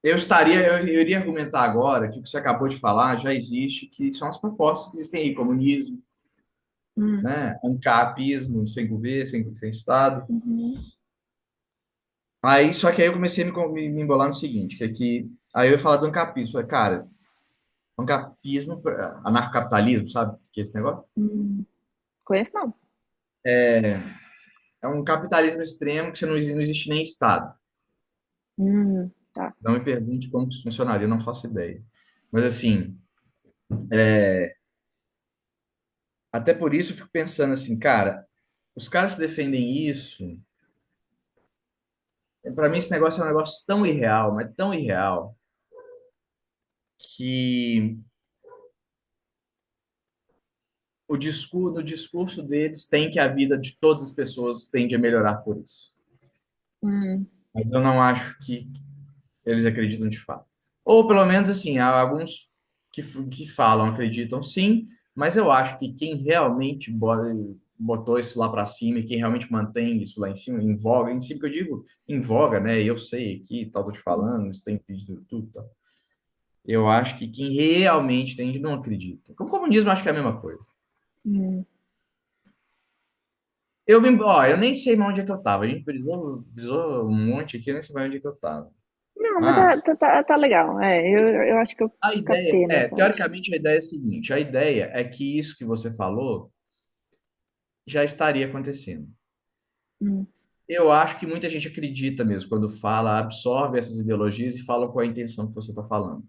eu iria argumentar agora que o que você acabou de falar já existe, que são as propostas que existem aí, comunismo, Hum, né, ancapismo, sem governo, sem Estado. uhum, Aí, só que aí eu comecei a me embolar no seguinte, aí eu ia falar do ancapismo, falei, cara, ancapismo, anarcocapitalismo, sabe? Que é esse negócio? hum. Conheço não. É um capitalismo extremo que você não existe nem Estado. Tá. Não me pergunte como isso funcionaria, eu não faço ideia. Mas assim, até por isso eu fico pensando assim, cara, os caras que defendem isso, para mim esse negócio é um negócio tão irreal, mas tão irreal, que no discurso deles tem que a vida de todas as pessoas tende a melhorar por isso. Hum, Mas eu não acho que eles acreditam de fato. Ou pelo menos assim, há alguns que falam, acreditam sim, mas eu acho que quem realmente botou isso lá para cima e quem realmente mantém isso lá em cima, em voga, em cima que eu digo em voga, né? Eu sei aqui, tal, tô te falando, isso tem vídeo no YouTube, tal. Eu acho que quem realmente tem não acredita. Com o comunismo, eu acho que é a mesma coisa. hum. Eu nem sei mais onde é que eu tava. A gente brisou um monte aqui, eu nem sei mais onde é que eu tava. Não, mas Mas tá legal. É, eu acho que eu a ideia, captei no ponto. teoricamente, a ideia é a seguinte: a ideia é que isso que você falou já estaria acontecendo. Hum, Eu acho que muita gente acredita mesmo quando fala, absorve essas ideologias e fala qual é a intenção que você está falando.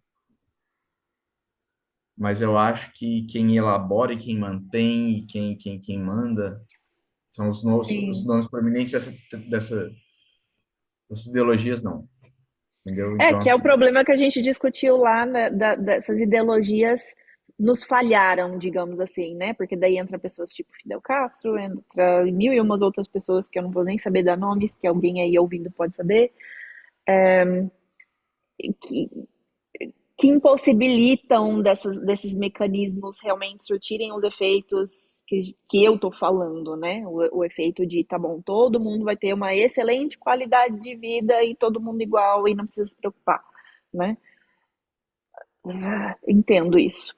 Mas eu acho que quem elabora e quem mantém e quem manda são os sim. nomes proeminentes dessas ideologias, não. Entendeu? É, Então, que é o assim, problema que a gente discutiu lá, né, dessas ideologias nos falharam, digamos assim, né? Porque daí entra pessoas tipo Fidel Castro, entra mil e umas outras pessoas que eu não vou nem saber dar nomes, que alguém aí ouvindo pode saber, que, que impossibilitam desses mecanismos realmente surtirem os efeitos que eu tô falando, né? O efeito de, tá bom, todo mundo vai ter uma excelente qualidade de vida e todo mundo igual e não precisa se preocupar, né? Entendo isso.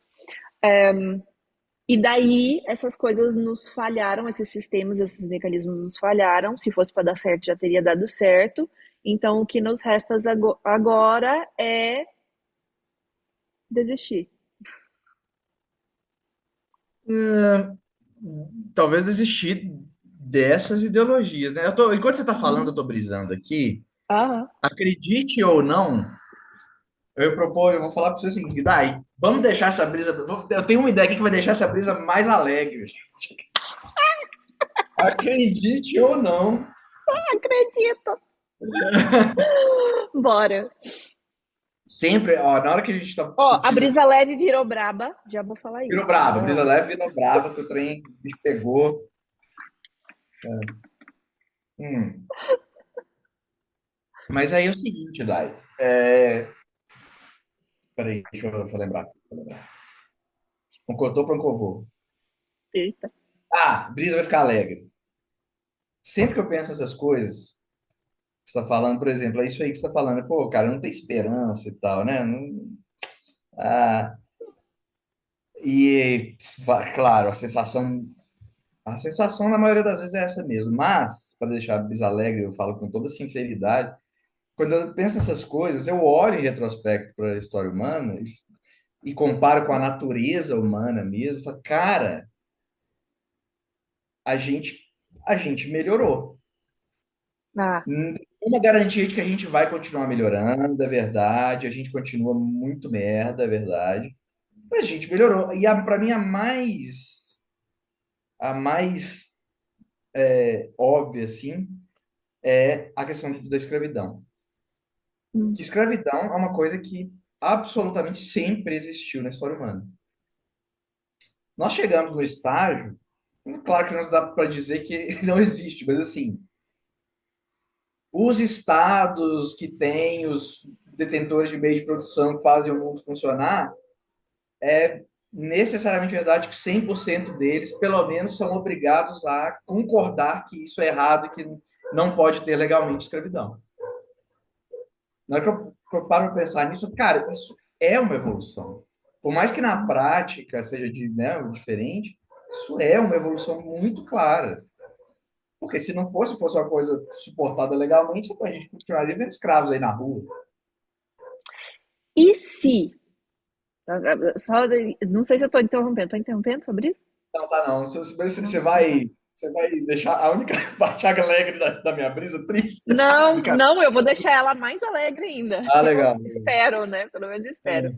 E daí essas coisas nos falharam, esses sistemas, esses mecanismos nos falharam. Se fosse para dar certo, já teria dado certo. Então o que nos resta agora é desistir. Talvez desistir dessas ideologias, né? Enquanto você está falando, eu estou brisando aqui. Aham. Acredite ou não, eu vou falar para você o seguinte, Dai, vamos deixar essa brisa. Eu tenho uma ideia aqui que vai deixar essa brisa mais alegre. Acredite ou não, Acredito. Bora. sempre, ó, na hora que a gente está Ó, a discutindo, brisa leve virou braba. Já vou falar virou isso. braba, brisa Ó. leve virou braba, que o trem o bicho pegou. Hum. Mas aí é o seguinte, Dai. Peraí, deixa eu lembrar. Um cotô para um covô. Eita. Ah, brisa vai ficar alegre. Sempre que eu penso nessas coisas, que você está falando, por exemplo, é isso aí que você está falando. Pô, cara, não tem esperança e tal, né? Ah, e, claro, a sensação na maioria das vezes é essa mesmo. Mas, para deixar a brisa alegre, eu falo com toda sinceridade, quando eu penso nessas coisas, eu olho em retrospecto para a história humana e comparo com a natureza humana mesmo, e falo, cara, a gente, a gente melhorou. Ah, Não tem uma garantia de que a gente vai continuar melhorando, é verdade. A gente continua muito merda, é verdade. Mas a gente melhorou. E para mim, a mais óbvia, assim, é a questão da escravidão. hum, Que escravidão é uma coisa que absolutamente sempre existiu na história humana. Nós chegamos no estágio, claro que não dá para dizer que não existe, mas assim, os estados que têm os detentores de meio de produção que fazem o mundo funcionar, é necessariamente verdade que 100% deles, pelo menos, são obrigados a concordar que isso é errado e que não pode ter legalmente escravidão. Na hora que eu paro para pensar nisso, cara, isso é uma evolução. Por mais que na prática seja né, diferente, isso é uma evolução muito clara. Porque se não fosse uma coisa suportada legalmente, a gente continuaria vendo escravos aí na rua. e se? Só, não sei se eu estou interrompendo. Estou interrompendo sobre isso? Não, tá não. Você Não, você então tá. vai deixar a única parte alegre da minha brisa triste. Não, Brincadeira. não, eu vou deixar ela mais alegre ainda. Ah, Eu legal. espero, né? Pelo menos espero. É.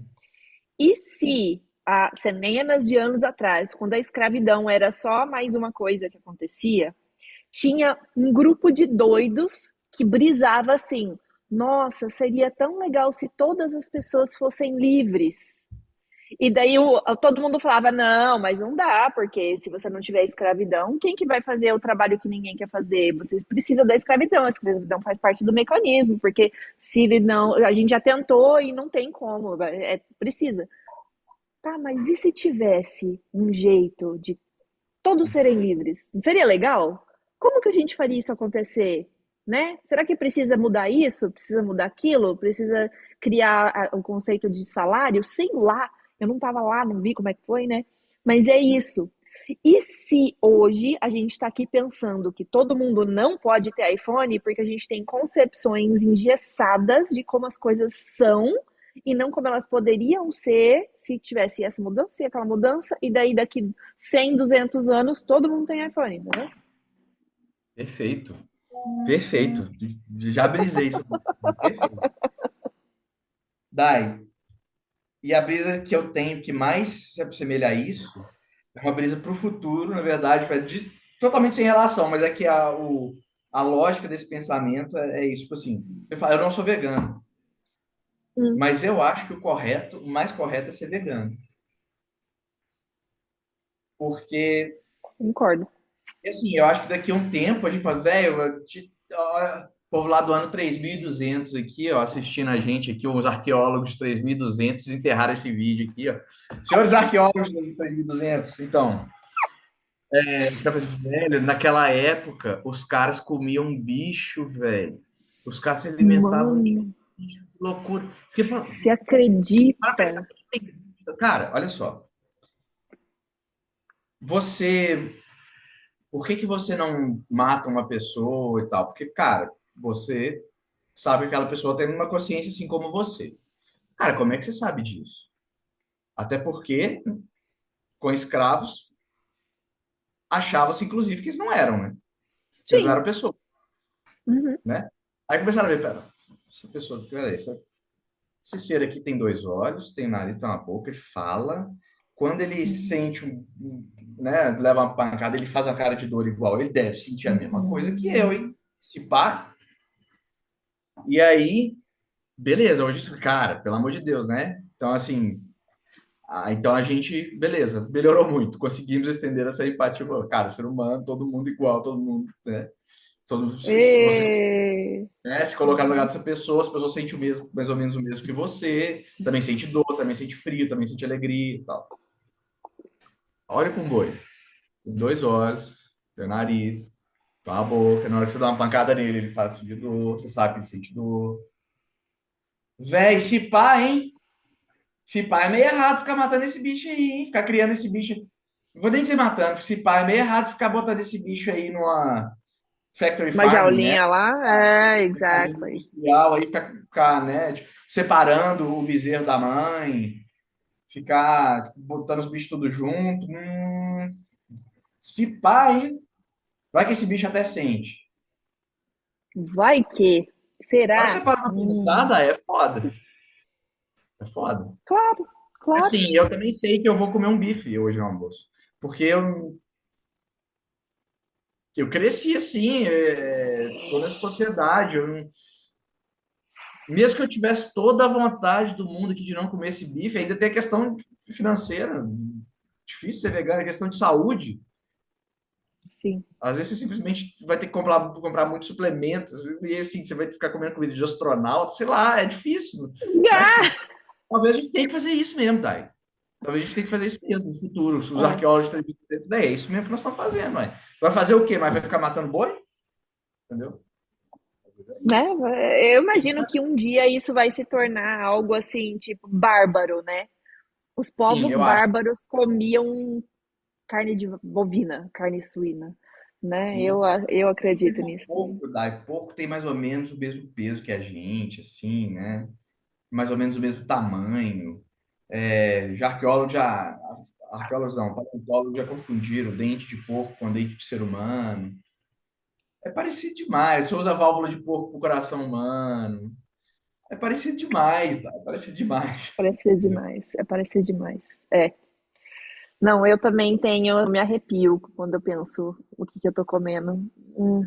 E se há centenas de anos atrás, quando a escravidão era só mais uma coisa que acontecia, tinha um grupo de doidos que brisava assim: nossa, seria tão legal se todas as pessoas fossem livres. E daí todo mundo falava: não, mas não dá, porque se você não tiver escravidão, quem que vai fazer o trabalho que ninguém quer fazer? Você precisa da escravidão, a escravidão faz parte do mecanismo, porque se ele não. A gente já tentou e não tem como, precisa. Tá, mas e se tivesse um jeito de todos serem livres? Não seria legal? Como que a gente faria isso acontecer? Né? Será que precisa mudar isso? Precisa mudar aquilo? Precisa criar o conceito de salário? Sei lá. Eu não estava lá, não vi como é que foi, né? Mas é isso. E se hoje a gente está aqui pensando que todo mundo não pode ter iPhone porque a gente tem concepções engessadas de como as coisas são e não como elas poderiam ser se tivesse essa mudança e aquela mudança, e daí daqui 100, 200 anos todo mundo tem iPhone, entendeu? Perfeito. Perfeito. Já brisei sobre isso. Perfeito. Dai, e a brisa que eu tenho que mais se assemelha a isso é uma brisa para o futuro, na verdade, totalmente sem relação, mas é que a lógica desse pensamento é isso. Tipo assim, eu não sou vegano, Hum, mas eu acho que o mais correto é ser vegano. Porque concordo. assim, eu acho que daqui a um tempo a gente fala, velho, o povo lá do ano 3200 aqui, ó, assistindo a gente aqui, os arqueólogos de 3200 desenterraram esse vídeo aqui, ó. Senhores arqueólogos de 3200, então, os caras, velho, naquela época, os caras comiam bicho, velho. Os caras se alimentavam de Mano, bicho, que loucura. Porque, se para pensar, acredita? cara, olha só. você, por que que você não mata uma pessoa e tal? Porque, cara, você sabe que aquela pessoa tem uma consciência assim como você. Cara, como é que você sabe disso? Até porque, com escravos, achava-se, inclusive, que eles não eram, né? Eles não Sim. eram pessoas, Uhum. né? Aí começaram a ver, pera, essa pessoa, peraí, esse ser aqui tem dois olhos, tem nariz, tem uma boca, ele fala. Quando ele sente né, leva uma pancada, ele faz a cara de dor igual. Ele deve sentir a mesma coisa que eu, Uhum. hein? Se pá. E aí, beleza, hoje, cara, pelo amor de Deus, né? Então, assim, então a gente, beleza, melhorou muito. Conseguimos estender essa empatia. Cara, ser humano, todo mundo igual, todo mundo, né? Se você E... né, se colocar no lugar dessa pessoa, as pessoas sentem o mesmo, mais ou menos o mesmo que você, também sente dor, também sente frio, também sente alegria e tal. Olha com um boi, tem dois olhos, tem o nariz, tem a boca, na hora que você dá uma pancada nele, ele faz de dor, você sabe que ele sente dor. Véi, se pá, hein? Se pá, é meio errado ficar matando esse bicho aí, hein? Ficar criando esse bicho. Não vou nem dizer matando, se pá, é meio errado ficar botando esse bicho aí numa factory Uma farming, né? jaulinha lá? É, Fazenda exactly. industrial, aí ficar né, tipo, separando o bezerro da mãe, ficar tipo, botando os bichos tudo junto. Se pá, hein? Vai que esse bicho até sente. Vai que. Agora você Será? para pra pensar, daí é foda. É foda. Claro, claro. Assim, eu também sei que eu vou comer um bife hoje no almoço. Porque eu cresci assim, sou nessa sociedade. Mesmo que eu tivesse toda a vontade do mundo aqui de não comer esse bife, ainda tem a questão financeira. Difícil ser vegano, é questão de saúde. Sim. Às vezes você simplesmente vai ter que comprar muitos suplementos, e assim, você vai ficar comendo comida de astronauta, sei lá, é difícil. Mas Ah! assim, talvez a gente tenha que fazer isso mesmo, Thay. Talvez a gente tenha que fazer isso mesmo no futuro. Os É. arqueólogos têm dentro, é isso mesmo que nós estamos fazendo, mãe. Vai fazer o quê? Mas vai ficar matando boi? Entendeu? Né? Eu imagino que um dia isso vai se tornar algo assim, tipo, bárbaro, né? Os Sim, povos eu acho. bárbaros comiam carne de bovina, carne suína, né? Sim. Eu acredito Pensa nisso também. pouco, Dai. Porco tem mais ou menos o mesmo peso que a gente, assim, né? Mais ou menos o mesmo tamanho. Já arqueólogos não, paleontólogos já confundiram dente de porco com dente de ser humano. É parecido demais. Você usa a válvula de porco para o coração humano. É parecido demais, tá? É parecido demais. Parecia Entendeu? demais, é parecer demais. É. Não, eu também tenho, eu me arrepio quando eu penso o que que eu tô comendo. Hum.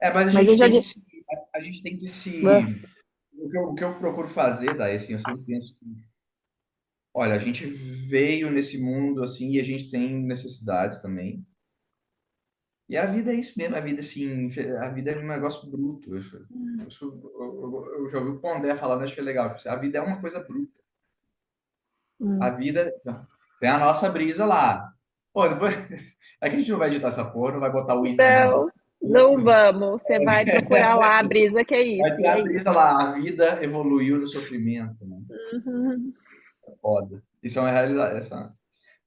Mas a Mas eu gente já tem que de... se. A gente tem que Ah, se. O que eu procuro fazer, daí, assim, eu sempre penso que, olha, a gente veio nesse mundo assim e a gente tem necessidades também. E a vida é isso mesmo, a vida assim, a vida é um negócio bruto. Eu já ouvi o Pondé falando, acho que é legal. A vida é uma coisa bruta. A hum. vida tem a nossa brisa lá. Pô, depois. É que a gente não vai editar essa porra, não vai botar o Easy, não. Não, não vamos. Você vai procurar lá a brisa que é Vai isso, ter e a é brisa isso. lá. A vida evoluiu no sofrimento, né? Uhum. Foda. Isso é uma realidade.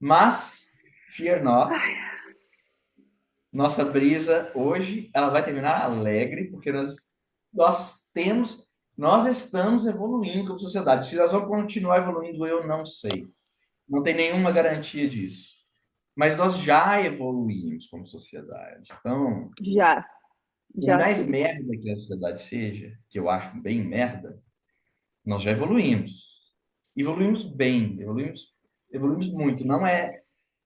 Mas, fear not, nossa brisa hoje, ela vai terminar alegre, porque nós estamos evoluindo como sociedade. Se nós vamos continuar evoluindo, eu não sei. Não tem nenhuma garantia disso. Mas nós já evoluímos como sociedade. Então, Já, por já mais sim. merda que a sociedade seja, que eu acho bem merda, nós já evoluímos. Evoluímos bem, evoluímos muito. Não é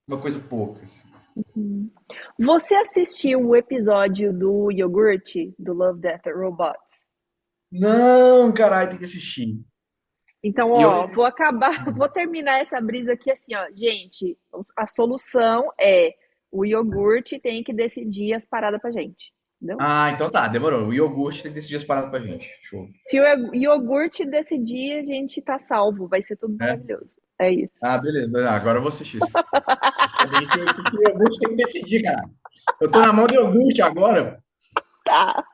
uma coisa pouca, assim. Você assistiu o episódio do iogurte do Love, Death and Robots? Não, caralho, tem que assistir. Então, E eu. ó, vou acabar, vou terminar essa brisa aqui assim, ó. Gente, a solução é o iogurte tem que decidir as paradas pra gente, entendeu? Ah, então tá, demorou. O iogurte tem que decidir as paradas pra gente. Show. Se o iogurte decidir, a gente tá salvo, vai ser tudo É? maravilhoso. É isso. Ah, beleza. Agora eu vou assistir isso. Também que o iogurte tem que decidir, cara. Eu tô na mão do iogurte agora. Tá.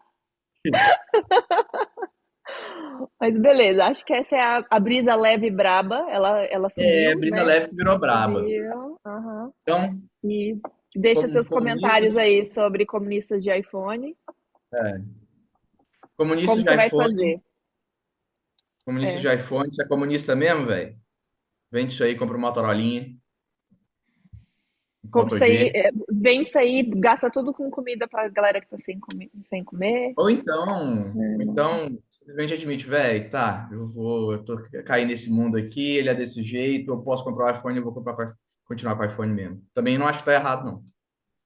Mas beleza, acho que essa é a brisa leve e braba. Ela É, subiu, brisa né? leve que virou braba. Subiu. Aham. Então, E deixa seus comentários Comunistas, aí sobre comunistas de iPhone. é, Como comunistas de você vai iPhone, fazer? comunistas É. de iPhone, você é comunista mesmo, velho? Vende isso aí, compra uma Motorolinha, um Como Moto isso aí, G. vem sair, gasta tudo com comida pra galera que tá sem comer. Ou então, simplesmente admite, velho, tá, eu tô caindo nesse mundo aqui, ele é desse jeito, eu posso comprar o iPhone, eu vou continuar com o iPhone mesmo. Também não acho que tá errado, não.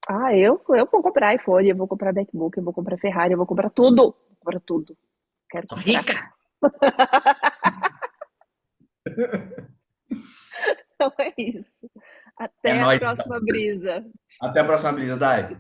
Ah, eu vou comprar iPhone, eu vou comprar MacBook, eu vou comprar Ferrari, eu vou comprar tudo. Vou comprar tudo. Quero Tô comprar. rica! Então é isso. É Até a nóis, então. próxima brisa. Até a próxima brisa, Dai.